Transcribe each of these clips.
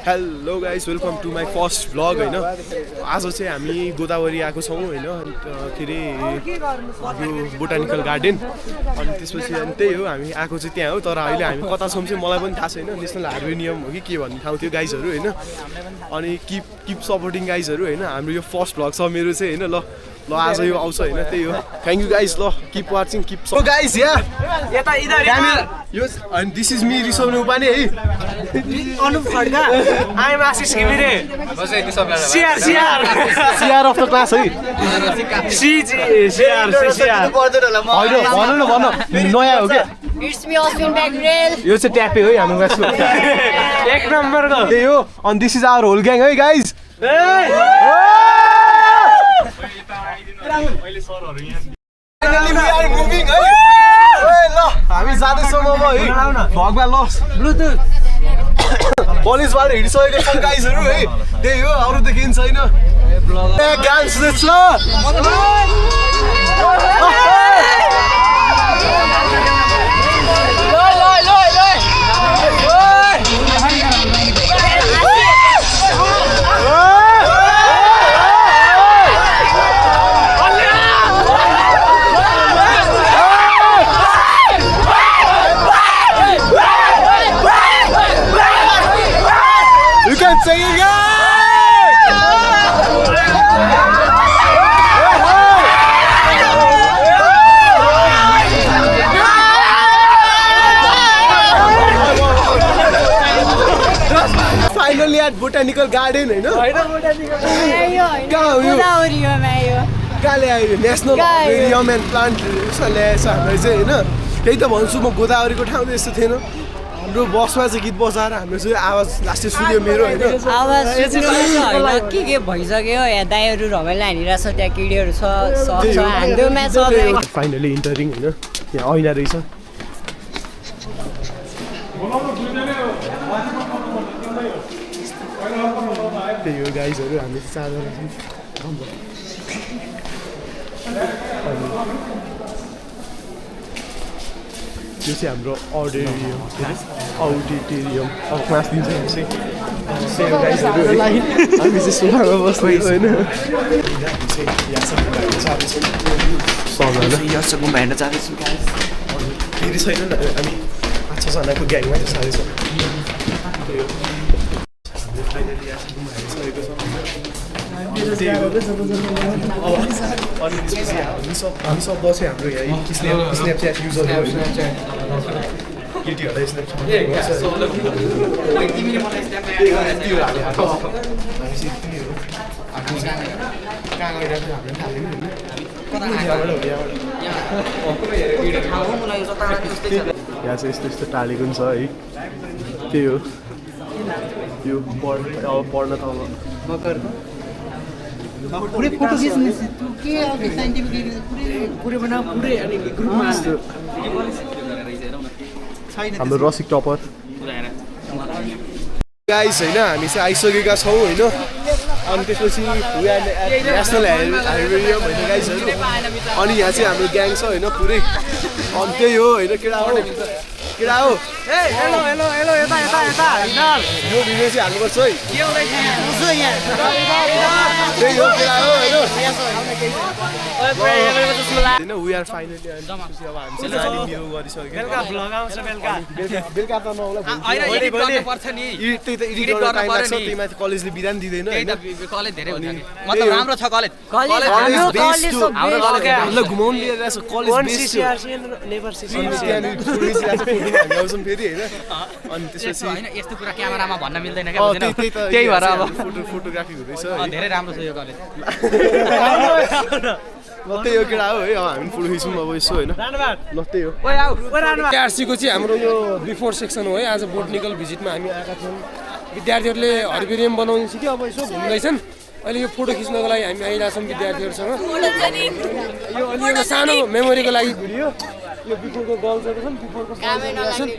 Hello guys welcome to my first vlog होइन आज चाहिँ हामी गोदावरी आएको छौँ होइन के अरे यो बोटानिकल गार्डन अनि त्यसपछि अनि त्यही हो हामी आएको चाहिँ त्यहाँ हो तर अहिले हामी कता छौँ चाहिँ मलाई पनि थाहा छैन नेसनल हार्बेनियम हो कि के भन्ने ठाउँ थियो गाइजहरू होइन अनि किप सपोर्टिङ गाइजहरू होइन हाम्रो यो फर्स्ट भ्लग छ मेरो चाहिँ होइन ल आज यो आउँछ होइन त्यही हो थ्याङ्क यू गाइज ल keep watching keep so guys यो अनि दिस इज मी रिसाउनु पाने है Anup Khadka I am Ashish Ghimire CR of the class है भन नयाँ हो क्या It's me, Osmin Bagwell. यो चाहिँ ट्यापे हो हाम्रो क्लासको एक नम्बरको त्यही हो अनि this is our whole gang है गाइज हामी जाँदैछौँ अब है भगवा लस ब्लुटुथ कलेजबाट हिँडिसकेको छौँ गाइजहरू है त्यही हो अरू त केही छैन फाइनली एट बोटानिकल गार्डन होइन कहाँले आयो नेसनल हेरियम एन्ड प्लान्ट ल्याएछ हामीलाई चाहिँ होइन त्यही त भन्छु म गोदावरीको ठाउँ त यस्तो थिएन हाम्रो बसमा चाहिँ गीत बजाएर हाम्रो चाहिँ आवाज लास्टै सुन्यो मेरो होइन के भइसक्यो यहाँ दाइहरू रमाइलो हानिरहेछ त्यहाँ किडीहरू छ फाइनली इन्टरिङ होइन यहाँ ऐना रहेछ त्यही हो गाइजहरू हामी चारजना यो चाहिँ हाम्रो अडिटोरियम अडिटोरियम अब क्लास दिन्छ गाइजहरू हामी चाहिँ सोफामा बस्दै होइन फेरि छैन हामी 5-6जनाको ग्याङमा साह्रै छ अनि त्यसपछि हामी सब बस्यो हाम्रो यहाँ स्न्यापच्याट युजहरू होइन केटीहरूलाई स्न्यापच्याट यहाँ चाहिँ यस्तो टालेको पनि छ है त्यही हो यो पढ्न त पुरै फोटो खिच्ने के अब साइन्टिफिक पुरै बना पुरै अनि ग्रुपमा हाम्रो रसिक टपर गाइस होइन हामी चाहिँ आइसकेका छौँ होइन अनि त्यसपछि नेसनल हार्बेरियम होइन गाइसहरू अनि यहाँ चाहिँ हाम्रो ग्याङ छ होइन पुरै अनि त्यही हो होइन केटा हो यो भिडियो चाहिँ हाल्नुपर्छ है त्यही हो केटा हो होइन वी आर फाइनली अब हामी चाहिँ जाने मिरो गरिसक्यो बेलुका त नहोला त्यही माथि कलेजले बिदा नि दिँदैन राम्रो छ कलेज घुमाउनु लिएर आउँछौँ फेरि होइन अनि त्यसपछि यस्तो कुरा क्यामेरामा भन्न मिल्दैन त्यही भएर अब फोटोग्राफी हुँदैछ धेरै राम्रो छ यो कलेज ल त्यही हो केटा हो है अब हामी फोटो खिच्छौँ अब यसो होइन ल त्यही हो आरसीको चाहिँ हाम्रो यो बिफोर सेक्सन हो है आज बोटनिकल भिजिटमा हामी आएका छौँ विद्यार्थीहरूले हर्बेरियम बनाउनु सिक्यो अब यसो घुम्दैछन् अहिले यो फोटो खिच्नको लागि हामी आइरहेछौँ विद्यार्थीहरूसँग यो अलि एउटा सानो मेमोरीको लागि भिडियो यो बिफोरको गर्ल्सहरू छन् बिफोरको छन्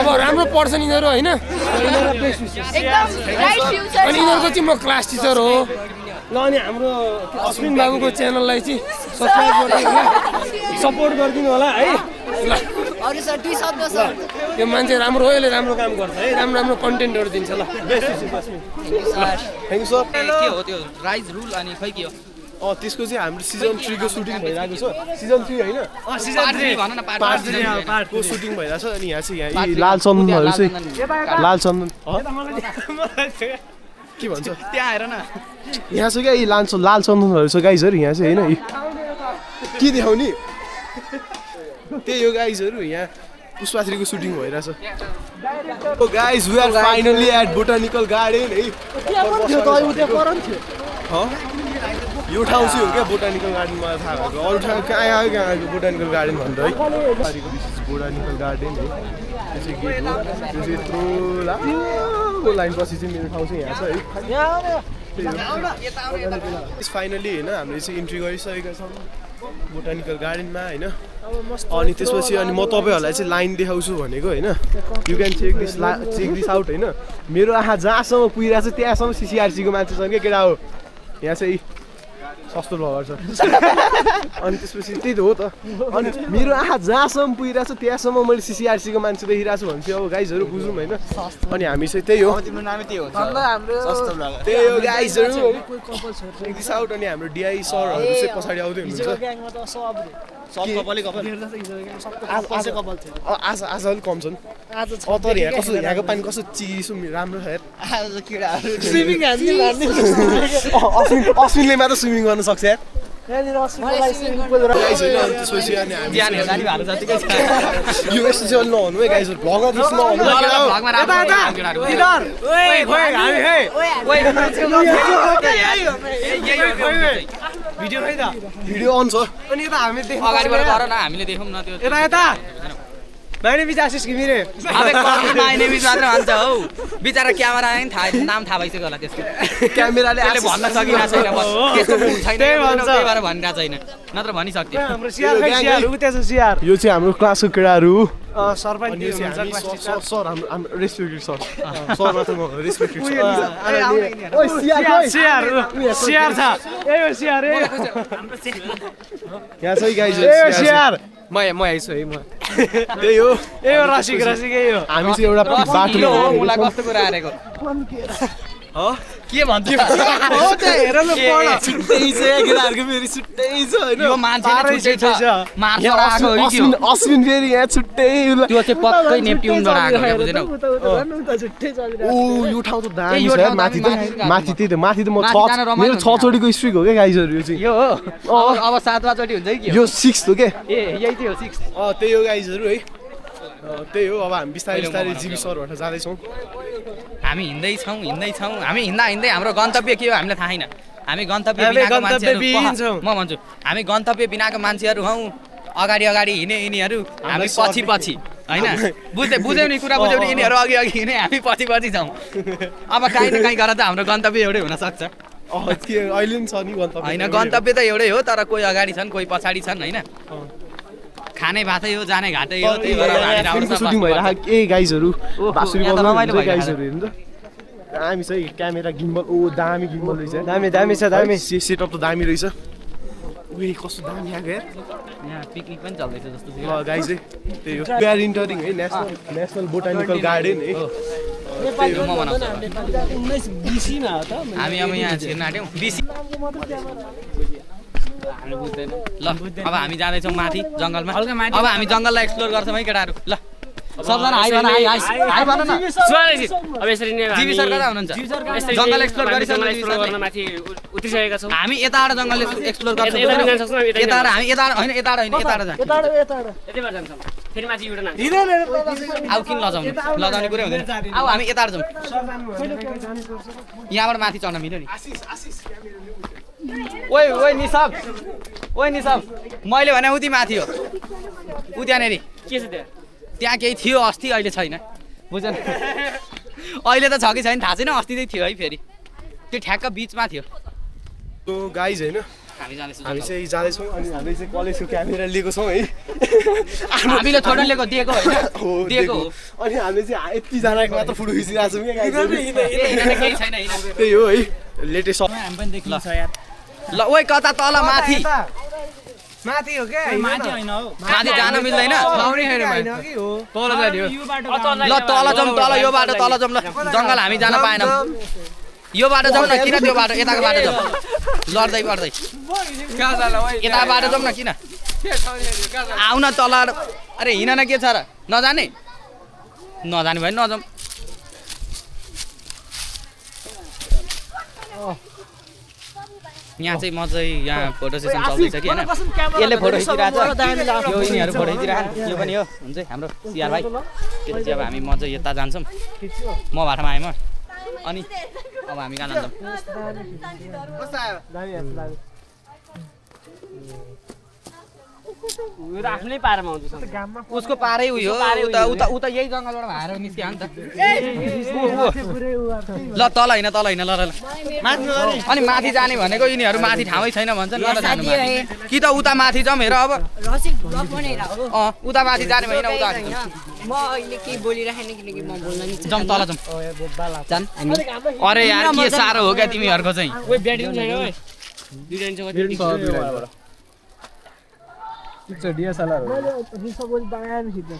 अब राम्रो पढ्छन् यिनीहरू होइन अनि यिनीहरूको चाहिँ म क्लास टिचर हो ल अनि हाम्रो अश्विन बाबुको च्यानललाई चाहिँ सब्सक्राइब गरिदिनु होला सपोर्ट गरिदिनु होला है ल अरू सर 2 शब्द सर यो मान्छे राम्रो हो, यसले राम्रो काम गर्छ है, राम्रो राम्रो कन्टेन्टहरू दिन्छ ल। Thank you sir. के हो त्यो राइज रुल अनि खै के हो त्यसको चाहिँ हाम्रो सिजन 3 को सुटिङ भइरहेको छ। सिजन 3 होइन, सिजन 3 भन न पार्ट 3 को सुटिङ भइरहेछ। अनि यहाँ चाहिँ यहाँ यी लाल चन्दनहरू चाहिँ लाल चन्दन के भन्छ त्यहाँ हेर न यहाँ छ क्या यी लाल चन्दनहरू छ गाइजहरू यहाँ चाहिँ होइन। के देखाउने त्यही हो गाइजहरू, यहाँ पुष्पा 3 को सुटिङ भइरहेछ। Guys we are finally at botanical garden है। यो ठाउँ चाहिँ हो क्या बोटानिकल गार्डन, मलाई थाहा भएको। अरू ठाउँ कहाँ आयो बोटानिकल गार्डन भनेर है। बोटानिकल गार्डन है, त्यो चाहिँ गेट हो। त्यो चाहिँ यत्रो लामो लाइन पछि चाहिँ मेरो ठाउँ चाहिँ यहाँ छ है। फाइनली होइन हामीले चाहिँ इन्ट्री गरिसकेका छौँ बोटानिकल गार्डनमा होइन। अनि त्यसपछि अनि म तपाईँहरूलाई चाहिँ लाइन देखाउँछु भनेको होइन। You can check this out होइन। मेरो आँखा जहाँसम्म पुगिरहेको छ त्यहाँसम्म सिसिआरसीको मान्छे छन् क्या केटा हो। यहाँ चाहिँ सस्तो भएर छ। अनि त्यसपछि त्यही त हो त। अनि मेरो आँखा जहाँसम्म पुगिरहेको छ त्यहाँसम्म मैले सिसिआरसीको मान्छे देखिरहेको छु भने चाहिँ अब गाइजहरू बुझौँ होइन। अनि हामी चाहिँ त्यही हो, त्यही हो गाइजहरू आउट। अनि हाम्रो डिआई सरहरू चाहिँ पछाडि आउँदै हुनुहुन्छ। आज अलिक कम छन् तर यहाँ कस्तो यहाँको पानी कस्तो चिसो राम्रो छ यार। अश्विनले मात्र स्विमिङ गर्न सक्छ यार। त्यसपछि अनि यो यस्तो चाहिँ अलि नहुनु है गाइजहरू, भ्लगमा जस्तो नहुनु। भिडियो अन छ अनि यता हामी देख्नु अगाडिबाट गर न हामीले देखौँ न त्यो यता माइने बिच आशिष घिमिरे अबे माइने बिच मात्र भन्छ हौ बिचारा क्यामेराले नि थाहा नाम थाहा भइसक्यो होला त्यसको क्यामेराले त्यसले भन्न सकिरहेको छैन त्यसको गुण छैन त्यही भएर भनिरहेको छैन नत्र भनिसक्थ्यो हाम्रो सिआर उता छ सिआर। यो चाहिँ हाम्रो क्लासको केटाहरू सरपञ्च सर हाम्रो रेस्पेक्टेड सर सर मात्र म रेस्पेक्टेड सिआर छ ए हो सिआर ए यहाँ चाहिँ गाइज ए सिआर म आइछु है म त्यही हो ए हो रसिक यही हो। हामी चाहिँ एउटा बाटो हो मलाई कस्तो कुरा हारेको के भन्छ हो त हेर न पढ छुट्टै छ केटाहरूको फेरि छुट्टै छ होइन। यो मान्छेले छुट्टै छ मार्छ आएको हो कि अश्विन फेरि यहाँ छुट्टै त्यो चाहिँ पक्कै नेप्ट्युनबाट आएको के बुझेनौ ओ यो ठाउँ त दामी छ यार। माथि त्यही त माथि त म मेरो 6 चोटिको स्ट्रिक हो क्या गाइजहरू। यो चाहिँ यो हो अब 7वां चोटि हुन्छ कि यो 6 हो के ए यही चाहिँ हो 6 त्यही हो गाइजहरू है। त्यही हो अब हामी बिस्तारै बिस्तारै जिबी सरबाट जाँदैछौँ। हामी हिँड्दैछौँ हामी हिँड्दै हाम्रो गन्तव्य के हो हामीलाई थाहा छैन। हामी गन्तव्य बिनाको मान्छेहरू म भन्छु हामी गन्तव्य बिनाको मान्छेहरू हौ। अगाडि हिँड्ने यिनीहरू हामी पछि होइन बुझ्यौ नि कुरा बुझ्यौ नि यिनीहरू अघि हिँड्ने हामी पछि छौँ। अब काहीँ न काहीँ गरेर त हाम्रो गन्तव्य एउटै हुनसक्छ अहिले पनि छ नि गन्तव्य होइन गन्तव्य त एउटै हो तर कोही अगाडि छन् कोही पछाडि छन् होइन। खाने भातै हो जाने घाटै हो त्यही भएर सुटिङ भइरहेको ए गाइजहरू बाँसुरी बजाउने गाइजहरू हेर्नु त दामी छ है। क्यामेरा गिम्बल ओ दामी गिम्बल रहेछ दामी छ दामी सेटअप त दामी रहेछ। उयो कस्तो दामी आएको यार। यहाँ पिकनिक पनि चल्दैछ जस्तो ल गाइज त्यही हो वी आर इन्टरिङ है नेसनल बोटानिकल गार्डन है। म बनाउँछु हामी अब यहाँ छिर्न आँट्यौँ हामी बुझ्दैन ल अब हामी जाँदैछौँ माथि जङ्गलमा। अब हामी जङ्गललाई एक्सप्लोर गर्छौँ है केटाहरू ल सबजना हाई भन न अब यसरी नै जिबी सर कता हुनुहुन्छ जङ्गल एक्सप्लोर गर्न माथि उत्रिसकेका छौँ। हामी यताबाट जङ्गल एक्सप्लोर गर्छौँ यताबाट हामी यताबाट होइन यताबाट यतैबाट जान्छौँ फेरि माथि युटर्न अब किन लजाउने कुरै हुँदैन। अब हामी यताबाट जाउँ यहाँबाट माथि चढ्न मिल्यो नि। ओइ निसाब मैले भने उति माथि हो उ त्यहाँनिर के छ त्यहाँ केही थियो अस्ति अहिले छैन बुझ्नु अहिले त छ कि छैन थाहा छैन अस्ति चाहिँ थियो है फेरि त्यो ठ्याक्क बिचमा थियो। गाइज होइन हामी हामी चाहिँ जाँदैछौँ अनि हामीले चाहिँ कलेजको क्यामेरा लिएको छौँ है। हामीले थोरै दिएको होइन हो अनि हामीले चाहिँ यतिजनाको मात्र फोटो खिचिरहेको छौँ क्या केही छैन त्यही हो है लेटेस्ट ल ओइ कता तल माथि माथि हो क्या माथि होइन हौ माथि जान मिल्दैन आउने छैन भाइ कि हो तल जाने हो यो बाटो ल तल जाउँ तल यो बाटो तल जाउँ ल जङ्गल हामी जान पाएनौँ यो बाटो जाउँ न किन त्यो बाटो यताको बाटो जाउँ लड्दै पर्दै कहाँ जाला यता बाटो जाउँ न किन आउन तल अरे हिँड न के छ र नजाने नजाने भयो नजाउँ यहाँ चाहिँ म चाहिँ यहाँ फोटो सेसन चल्दैछ कि होइन यसले फोटो खिचिरहेको छ यो यिनीहरू फोटो खिचिरहेको यो पनि हो हुन्छ हाम्रो सिआर भाइ त्यसपछि अब हामी म चाहिँ यता जान्छौँ म बाटोमा आएँ म अनि अब हामी कहाँ जान्छौँ आफ्नै पारमा हुन्छ उसको पारै उयो उता उता उता यही जङ्गलबाट भाएर निस्क्यो नि त ल तल होइन ल ल अनि माथि जाने भनेको यिनीहरू माथि ठाउँै छैन भन्छन् ल त जानु कि त उता माथि जाउँ हेर अब उता माथि जाने भएन उता म अहिले केही बोलिराखेन किनकि म बोल्न नि जाउँ तल जाउँ जान अरे यार के साह्रो हो क्या तिमीहरूको चाहिँ ब्याट्री छैन ओइ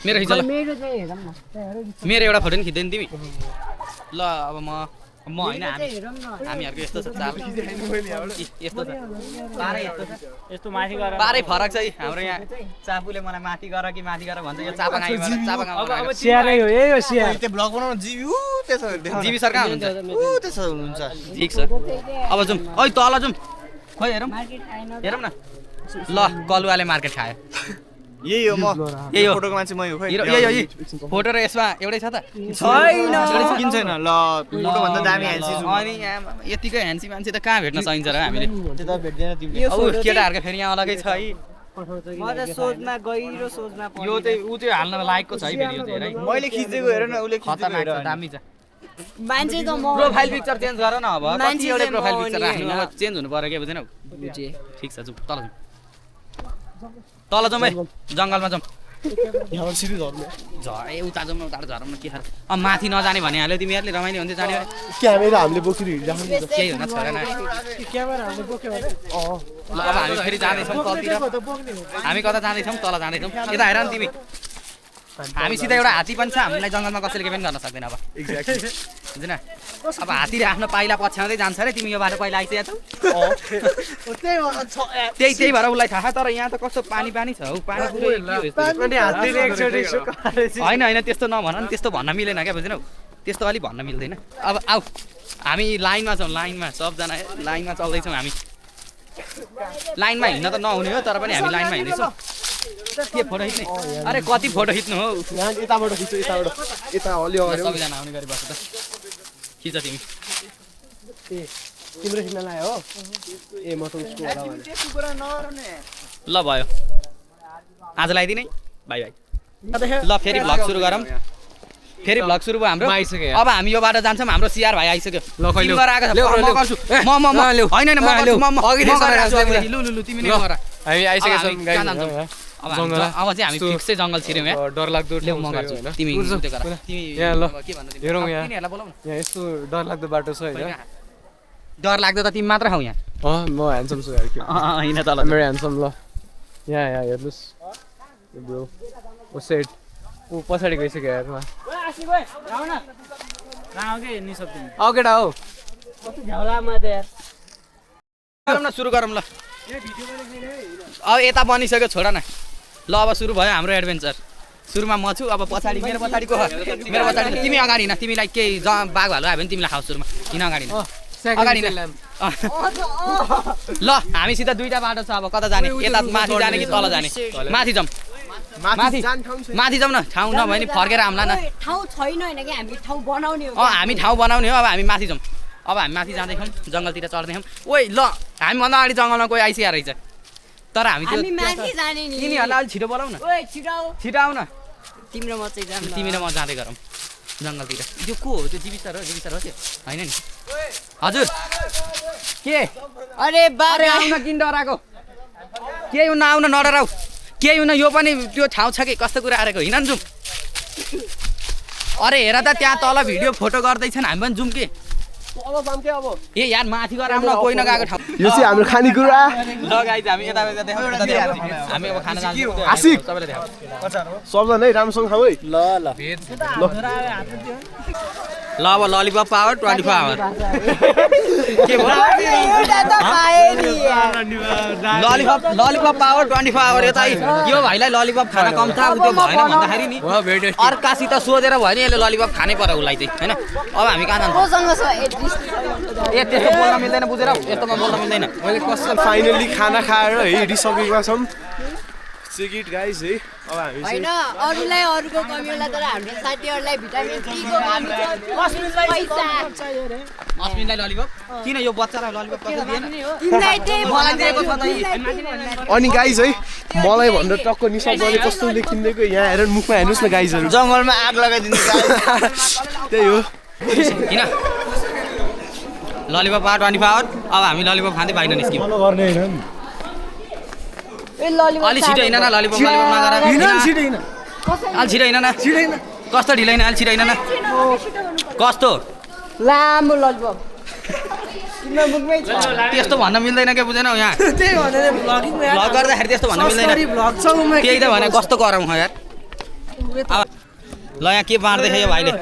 मेरो खिच ल मेरो चाहिँ हेरौँ न मेरो एउटा फोटो नि खिच्दैन तिमी ल अब म होइन हामीहरूको यस्तो छ चाल यस्तो छ पारै यस्तो छ यस्तो माथि गएर पारै फरक छ है हाम्रो यहाँ चापुले मलाई माथि गर कि माथि गर भन्छ यो चापागाउँबाट सियारै हो यही हो सियार त्यो ब्लग बनाउन जीवी सर कहाँ हुनुहुन्छ ठिक छ अब जाउँ ओइ तल जाउँ खोइ हेरौँ हेरौँ न ल कलुवाले मार्केट खायो यही हो म यही हो फोटोको मान्छे मै हो खै यही फोटो र यसमा एउटै छ त छैन किन छैन ल फोटो भन्दा दामी ह्यान्सी छु अनि यतिकै ह्यान्सी मान्छे त कहाँ भेट्न सकिन्छ र हामीले त्यता भेट्दैन तिमीले औ केटाहरूको फेरि यहाँ अलगै छ है म त सोचमा गहिरो सोचमा यो चाहिँ ऊ चाहिँ हाल्न लायकको छ है फेरि यो चाहिँ है मैले खिचेको हेर न उसले खिचेको खतरनाक हेर छ दामी छ मान्छे त म प्रोफाइल पिक्चर चेन्ज गर न अब मान्छे कति एउटा चाहिँ प्रोफाइल म पिक्चर नि राख्नु होइन। अब चेन्ज हुनु पर्यो के बुझेनौ ठिक छ जाउँ तल जाउँ है जङ्गलमा जाउँ यहाँ सिधै झर्नु ए उता जाउँ उता झरौँ न के खाएर अब माथि नजाने भने हाल्यो तिमीहरूले रमाइलो हुन्थ्यो जाने क्यामेरा हामीले बोकेर हिँडिराख्नु केही हुन छोडेन ल अब हामी फेरि जाँदैछौँ तलतिर हामी कता जाँदैछौँ तल जाँदैछौँ यता हेर नि तिमी हामी सिधा एउटा हात्ती पनि छ हामीलाई जङ्गलमा कसैले केही पनि गर्न सक्दैन अब बुझेन अब हात्तीले आफ्नो पाइला पछ्याउँदै जान्छ अरे तिमी यो बाटो पहिला आइसकेको छौ त्यही भएर उसलाई थाहा तर यहाँ त कस्तो पानी छ हौ पानी पुरै होइन त्यस्तो नभन नि त्यस्तो भन्न मिलेन क्या बुझेनौ त्यस्तो अलिक भन्न मिल्दैन अब आऊ हामी लाइनमा छौँ लाइनमा सबजना लाइनमा चल्दैछौँ हामी लाइनमा हिँड्न त नहुने हो तर पनि हामी लाइनमा हिँड्दैछौँ के फोटो खिच्ने अरे कति फोटो खिच्नु हो यहाँ यताबाट खिच्छु यताबाट यता हल्यो अगाडि सबैजना आउने गरी बस्छ त खिच तिमी तिम्रो खिच्न लायो हो ए म त उसको होला भने ल भयो आज लगाइदिने बाई बाई ल फेरि भ्लग सुरु गरौँ फेरि भ्लग सुरु भयो हाम्रो अब हामी यो बाटो जान्छौँ हाम्रो सिआर भाइ आइसक्यो ल गर्छु म होइन लु तिमी नै गर हामी आइसकेछौँ अब चाहिँ हामी फिक्सै जङ्गल छिर्यौँ यहाँ डरलाग्दो म गर्छु तिमी त्यो गर तिमी यहाँ ल के भन्नु हेरौँ यहाँ तिमीहरूलाई बोलाउँ यहाँ यस्तो डरलाग्दो बाटो छ होइन डर लाग्दो त तिमी मात्र खाऊ यहाँ म ह्यान्डसम छु यार के होइन तल मेरो ह्यान्डसम ल यहाँ हेर्नुहोस् ब्रो ओ सेट ऊ पछाडि गइसक्यो यारमा आऊ केटा हौ गरौँ न सुरु गरौँ ल अब यता बनिसक्यो छोड न ल अब सुरु भयो हाम्रो एडभेन्चर सुरुमा म छु अब पछाडि मेरो पछाडि को मेरो पछाडि तिमी अगाडि न तिमीलाई केही बाघ भालु आयो भने तिमीलाई खाऊ सुरुमा किन अगाडि न अगाडि न ल हामीसित दुईटा बाटो छ अब कता जाने यता माथि जाने कि तल जाने माथि जाउँ माथि जाउँ न ठाउँ नभए नि फर्केर आउँला न ठाउँ छैन होइन कि हामी ठाउँ बनाउने हो हामी ठाउँ बनाउने हो अब हामी माथि जाउँ अब हामी माथि जाँदैछौँ जङ्गलतिर चढ्दैछौँ ओइ ल हामीभन्दा अगाडि जङ्गलमा कोही आइसकेको रहेछ तर हामी त्यो यिनीहरूलाई अलिक छिटो बोलाउ न छिटो आऊ न तिम्रो म चाहिँ जाम तिमी र म जाँदै गरौँ जङ्गलतिर त्यो को हो त्यो जीवी सर हो त्यो होइन नि हजुर के अरे बारे आउन किन डराएको केही हुन आउन नडराउ केही हुन यो पनि त्यो ठाउँ छ कि कस्तो कुरा आएको हिँड जाउँ अरे हेर त त्यहाँ तल भिडियो फोटो गर्दैछन् हामी पनि जाउँ के ए यार माथि गएर आउन कोही नगएको ठाउँ यो चाहिँ हाम्रो खानेकुरा ल गाइज हामी यता देखाउँ हामी अब खाना जान्छौँ आशिक। सबैले देखाउँ सबजना है राम्रोसँग खाऊ है ल अब ललिपप पावर 24 आवर के भयो ललिपप पावर 24 आवर यता यो भाइलाई ललिपप खान कम था त्यो भएन भन्दाखेरि नि अर्कासित सोधेर भयो नि यसले ललिपप खानै पर्यो उसलाई चाहिँ हैन अब हामी कहाँ जान्छौँ ए त्यस्तो बोल्न मिल्दैन बुझेर यस्तोमा बोल्न मिल्दैन मैले कस्तो फाइनली खाना खाएर है हिँडिसकेका छौँ सिगिट गाइस है अब हामी होइन अरूलाई अरूको कमी होला तर हाम्रो साथीहरूलाई भिटामिन सीको कमी छ पैसा अस्मिनलाई ललिपप किन यो बच्चालाई ललिपप कसले दिएन तिमीलाई त्यही मलाई दिएको छ त यी अनि गाइस है मलाई भन्दा टक्क निसा गरे कस्तोले किन्देको यहाँ हेर मुखमा हेर्नुहोस् न गाइसहरू जङ्गलमा आग लगाइदिनु त्यही हो किन ललिपप पावर 24 आवर अब हामी ललिपप खाँदै बाहिर निस्क्यौँ अलि छिटो हिँड न ललिपप नगर अलि छिटो हिँड न कस्तो ढिलो हिँड अलि छिटो हिँड न कस्तो लामो ललिपप त्यस्तो भन्न मिल्दैन के बुझेन यहाँ त्यही भनेर भ्लगिङ भ्लग गर्दाखेरि त्यस्तो भन्न मिल्दैन भ्लग छौमा त्यही त भने कस्तो गरौँ यार अब ल यहाँ के बाँड्दैछ यो भाइले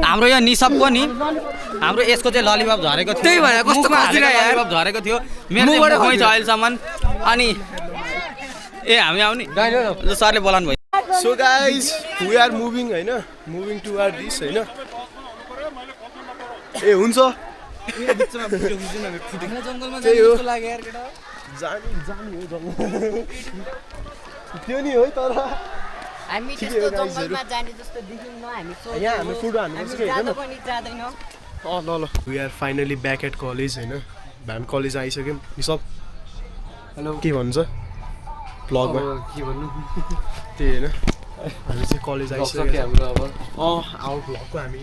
हाम्रो यो निसबको नि हाम्रो यसको चाहिँ ललिपप झरेको थियो त्यही भएर कस्तो मुखमा हालेको ललिपप झरेको थियो मेरो चाहिँ मुखमै छ अहिलेसम्म अनि ए हामी आउने ल सरले बोलाउनु भयो so guys we are moving हैन मुभिङ टुवर्ड दिस हैन ए हुन्छ त्यही हो जानी हो जङ्गल त्यो नि हो तर हामी त्यस्तो जङ्गलमा जाने जस्तो देखिन्न हामी यहाँ हामी फुड हान्नुपर्छ कि हैन पनि जाँदैन ल we are finally back at college हैन हामी कलेज आइसक्यौँ निसब हेलो के भन्छ ब्लगमा के भन्नु त्यही हैन हामी चाहिँ कलेज आइसक्यो हाम्रो अब आवर ब्लगको हामी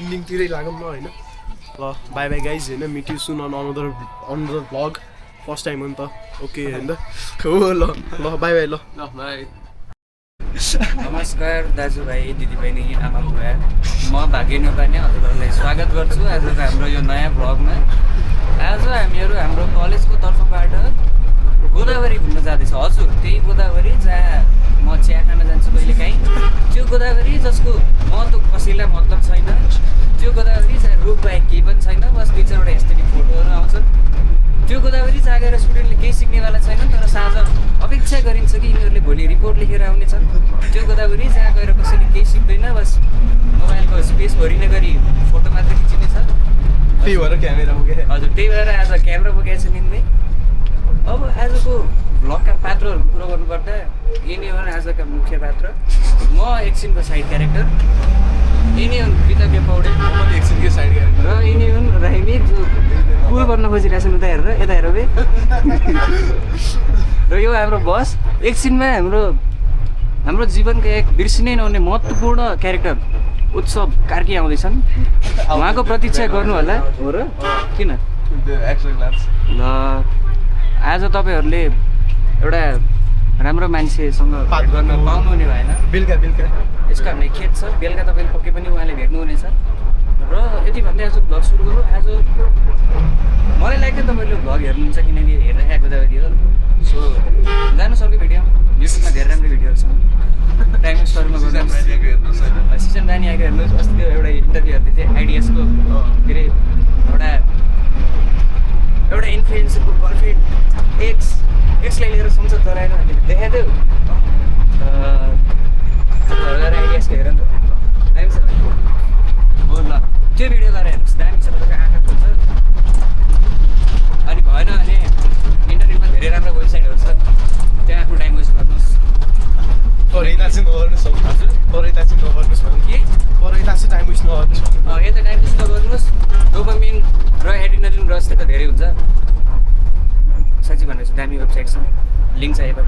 इन्डिङतिरै लागौँ न हैन ल बाई बाई गाइज हैन meet you soon on another blog first time हो नि त ओके हैन हो ल बाई बाई ल बाई नमस्कार दाजुभाइ दिदीबहिनी आमा बुवा म भाग्य नेपाली हजुरहरूलाई स्वागत गर्छु आजको हाम्रो यो नयाँ भ्लगमा आज हामीहरू हाम्रो कलेजको तर्फबाट गोदावरी घुम्न जाँदैछ हजुर त्यही गोदावरी जहाँ म चिया खान जान्छु कहिलेकाहीँ त्यो गोदावरी जसको महत्त्व कसैलाई मतलब छैन त्यो गोदावरी जहाँ रुख बाहेक केही पनि छैन बस 2-4वटा एस्थेटिक फोटोहरू आउँछन् त्यो गोदावरी जहाँ गएर स्टुडेन्टले केही सिक्नेवाला छैन तर साँझ अपेक्षा गरिन्छ कि यिनीहरूले भोलि रिपोर्ट लेखेर आउनेछन् त्यो गोदावरी जहाँ गएर कसैले केही सिक्दैन बस मोबाइलको स्पेस भरिने गरी फोटो मात्र खिचिने छ त्यही भएर क्यामेरा बोके हजुर त्यही भएर आज क्यामेरा बोकेको छ निन्दै अब आजको भ्लगका पात्रहरूको कुरो गर्नुपर्दा यिनी हुन् आजका मुख्य पात्र म एकछिनको साइड क्यारेक्टर यिनी हुन् कृतज्ञ पौडेल एकछिनकै साइड क्यामेरा र यिनी हुन् राइमी जो कुल बन्न खोजिरहेछन् उता हेरेर यता हेर बे र यो हाम्रो बस एकछिनमा हाम्रो जीवनको एक बिर्सिनै नहुने महत्त्वपूर्ण क्यारेक्टर उत्सव कार्की आउँदैछन् उहाँको प्रतीक्षा गर्नु होला हो र किन ल आज तपाईँहरूले एउटा राम्रो मान्छेसँग भेट गर्न पाउनुहुने भएन बेलुका यसको हामीलाई खेद छ बेलुका तपाईँले पक्कै पनि उहाँले भेट्नुहुनेछ र यति भन्दै आज भ्लग सुरु गरौँ आज मलाई लाग्यो तपाईँहरूले भ्लग हेर्नुहुन्छ किनकि हेरिरहेको गोदावरी हो सो जानु सर्को भिडियो युट्युबमा धेरै राम्रो भिडियोहरू छन् टाइम स्टोरमा गर्नुहोस् सिजन बानी आएको हेर्नुहोस् अस्ति त्यो एउटा इन्टरभ्यू हेर्दै थिएँ आइडिएसको के अरे एउटा इन्फ्लुएन्सरको गर्लफ्रेन्ड एक्सलाई लिएर संसद चलाएर हामीले देखाइदियो आइडिएसको हेर नि त दामी छ हो ल त्यो भिडियो गरेर हेर्नुहोस् दामी छ तपाईँको आँखा खोल्छ अनि भएन भने इन्टरनेटमा धेरै राम्रो वेबसाइटहरू छ त्यहाँ आफ्नो टाइम वेस्ट गर्नुहोस् यता चाहिँ नगर्नुहोस् हजुर यता चाहिँ नगर्नुहोस् के यता चाहिँ टाइम वेस्ट नगर्नुहोस् यता टाइम वेस्ट नगर्नुहोस् डोपामिन र एड्रिनलिन रस त धेरै हुन्छ साँच्चै भनेको दामी वेबसाइट छ लिङ्क छ यता